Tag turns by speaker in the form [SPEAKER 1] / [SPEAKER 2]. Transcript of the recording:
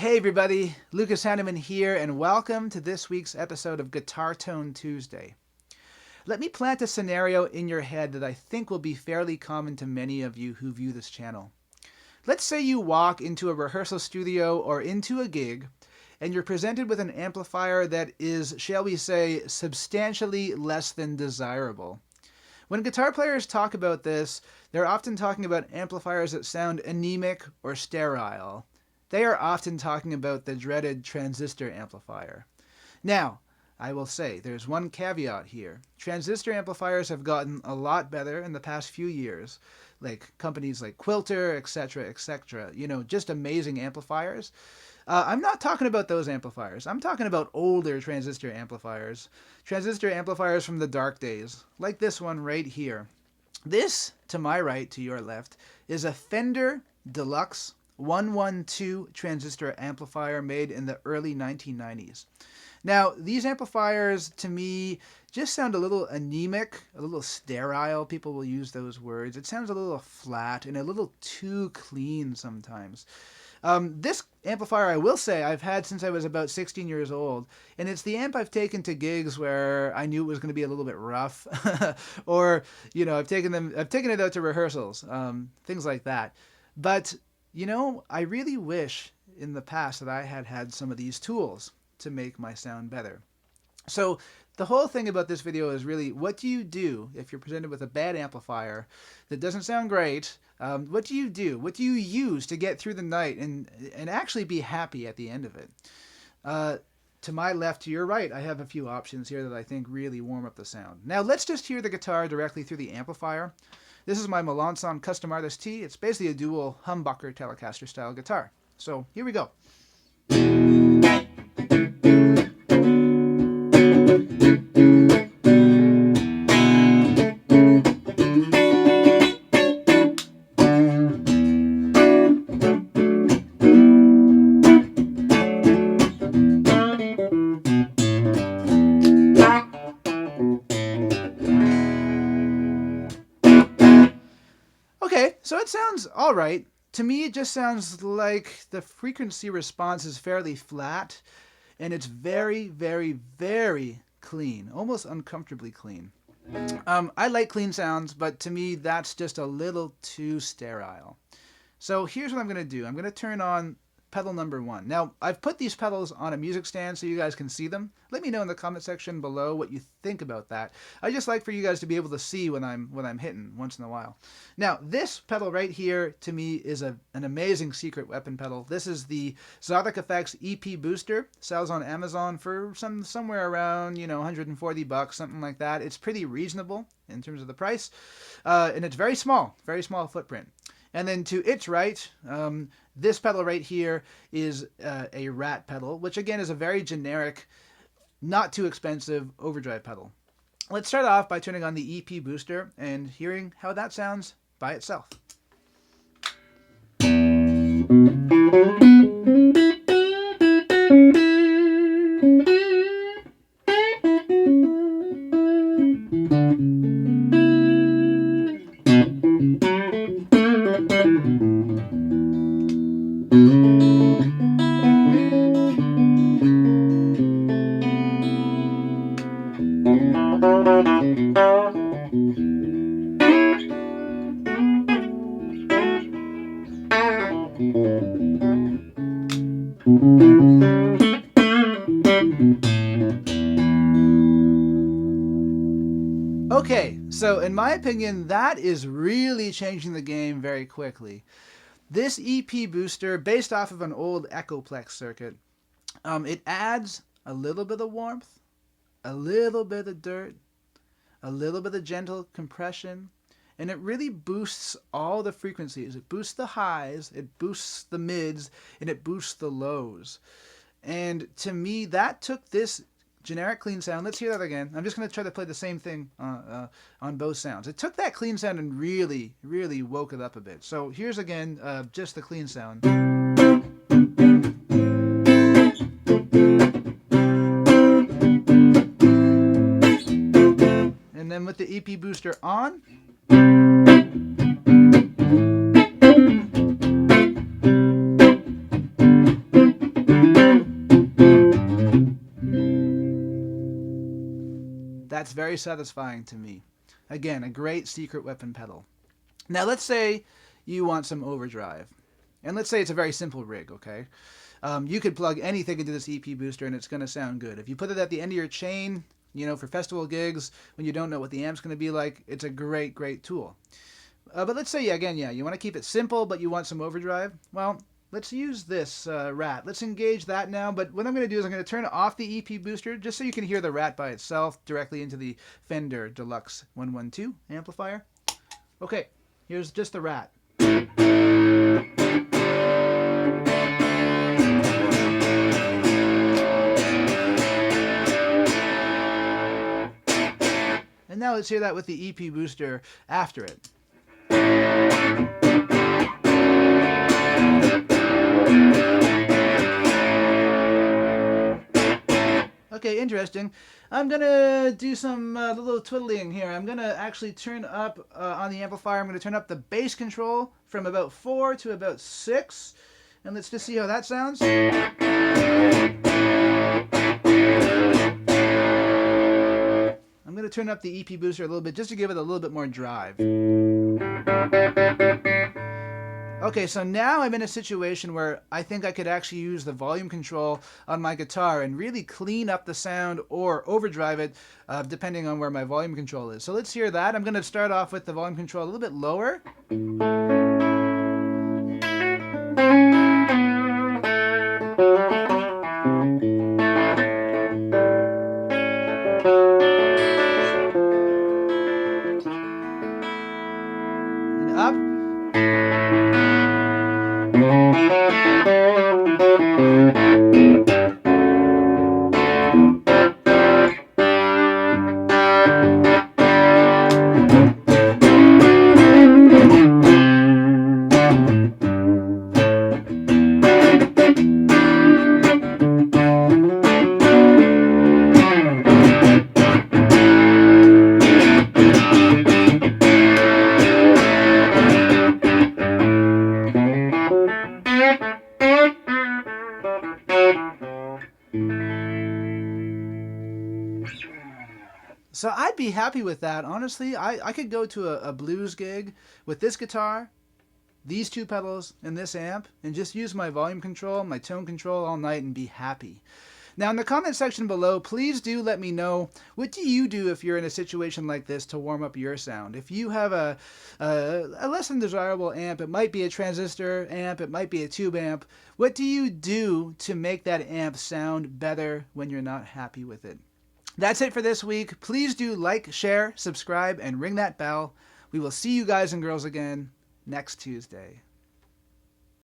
[SPEAKER 1] Hey everybody, Lucas Haneman here, and welcome to this week's episode of Guitar Tone Tuesday. Let me plant a scenario in your head that I think will be fairly common to many of you who view this channel. Let's say you walk into a rehearsal studio or into a gig, and you're presented with an amplifier that is, shall we say, substantially less than desirable. When guitar players talk about this, they're often talking about amplifiers that sound anemic or sterile. They are often talking about the dreaded transistor amplifier. Now, I will say, there's one caveat here. Transistor amplifiers have gotten a lot better in the past few years. Like companies like Quilter, etc., etc. You know, just amazing amplifiers. I'm not talking about those amplifiers. I'm talking about older transistor amplifiers. Transistor amplifiers from the dark days, like this one right here. This, to my right, to your left, is a Fender Deluxe 112 transistor amplifier made in the early 1990s. Now, these amplifiers, to me, just sound a little anemic, a little sterile. People will use those words. It sounds a little flat and a little too clean sometimes. This amplifier, I will say, I've had since I was about 16 years old, and it's the amp I've taken to gigs where I knew it was going to be a little bit rough, or, you know, I've taken it out to rehearsals, things like that. But you know, I really wish in the past that I had had some of these tools to make my sound better. So the whole thing about this video is really, what do you do if you're presented with a bad amplifier that doesn't sound great? What do you do? What do you use to get through the night and actually be happy at the end of it? To my left, to your right, I have a few options here that I think really warm up the sound. Now let's just hear the guitar directly through the amplifier. This is my Melancon Custom Artist T. It's basically a dual humbucker Telecaster style guitar. So here we go. Okay, so it sounds all right. To me, it just sounds like the frequency response is fairly flat, and it's very, very, very clean, almost uncomfortably clean. I like clean sounds, but to me, that's just a little too sterile. So here's what I'm going to do. I'm going to turn on pedal number 1. Now, I've put these pedals on a music stand so you guys can see them. Let me know in the comment section below what you think about that. I just like for you guys to be able to see when I'm hitting once in a while. Now, this pedal right here, to me, is an amazing secret weapon pedal. This is the Xotic Effects EP Booster. Sells on Amazon for somewhere around, you know, 140 bucks, something like that. It's pretty reasonable in terms of the price. And it's very small footprint. And then to its right, this pedal right here is a Rat pedal, which again is a very generic, not too expensive overdrive pedal. Let's start off by turning on the EP Booster and hearing how that sounds by itself. Okay, so in my opinion, that is really changing the game very quickly. This EP Booster, based off of an old Echoplex circuit, it adds a little bit of warmth, a little bit of dirt, a little bit of gentle compression, and it really boosts all the frequencies. It boosts the highs, it boosts the mids, and it boosts the lows. And to me, that took this generic clean sound. Let's hear that again. I'm just going to try to play the same thing on both sounds. It took that clean sound and really, really woke it up a bit. So here's again just the clean sound. And then with the EP Booster on, That's very satisfying to me. Again, a great secret weapon pedal. Now let's say you want some overdrive. And let's say it's a very simple rig, okay? You could plug anything into this EP booster and it's going to sound good. If you put it at the end of your chain, for festival gigs, when you don't know what the amp's going to be like, it's a great, great tool. But let's say, you want to keep it simple, but you want some overdrive. Well, let's use this Rat. Let's engage that now, but what I'm going to do is I'm going to turn off the EP booster just so you can hear the Rat by itself directly into the Fender Deluxe 112 amplifier. Okay, here's just the Rat. And now let's hear that with the EP booster after it. Okay, interesting. I'm going to do some little twiddling here. I'm going to actually turn up on the amplifier. I'm going to turn up the bass control from about 4 to about 6. And let's just see how that sounds. I'm going to turn up the EP booster a little bit just to give it a little bit more drive. Okay, so now I'm in a situation where I think I could actually use the volume control on my guitar and really clean up the sound or overdrive it depending on where my volume control is. So let's hear that. I'm going to start off with the volume control a little bit lower. And up. So I'd be happy with that. Honestly, I could go to a blues gig with this guitar, these two pedals, and this amp, and just use my volume control, my tone control all night and be happy. Now in the comment section below, please do let me know, what do you do if you're in a situation like this to warm up your sound? If you have a less than desirable amp, it might be a transistor amp, it might be a tube amp, what do you do to make that amp sound better when you're not happy with it? That's it for this week. Please do like, share, subscribe, and ring that bell. We will see you guys and girls again next Tuesday.